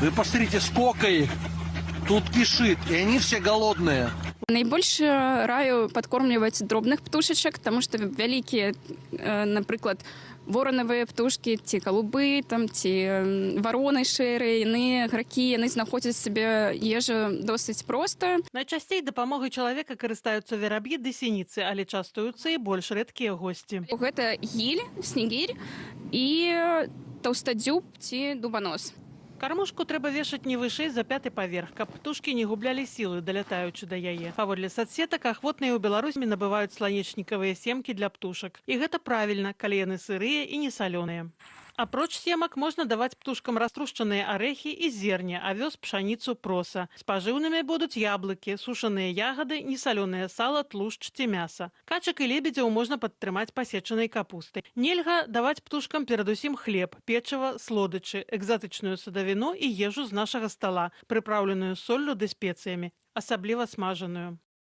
Вы посмотрите, сколько их тут кишит, и они все голодные. Найбольш раю падкормліваць дробных птушачак, таму што вялікія, напрыклад, воранавыя птушкі ці калубы, там, ці вароны шэры, яны гракі, яны знаходзяць сабе ежу досыць проста. Найчасцей дапамогай чалавека карыстаюцца вераб'і ды сініцы, але частуюцца і больш рэдкія госці. Гэта гіль, снегірь і таўстадзюб ці дубанос. Кармушку трэба вешаць не вышэй за 5-й паверх, каб птушкі не гублялі сілы, далятаючы да яе. Паводле соцсетак, ахвотныя ў Беларусі набываюць сланечнікавыя семкі для птушак. І гэта правільна, калі яны сырыя і не салёныя. Апроч семак можна даваць птушкам раструшчаныя арэхі і зерне, авёс, пшаніцу, проса. Спажыўнымі будуць яблыкі, сушаныя ягады, несалёнае сала, тлушч ці мяса. Качак і лебедзяў можна падтрымаць пасечанай капустай. Нельга даваць птушкам перадусім хлеб, печыва, слодычы, экзатычную садавіну і ежу з нашага стала, прыпраўленую соллю ды спецыямі, асабліва смажаную.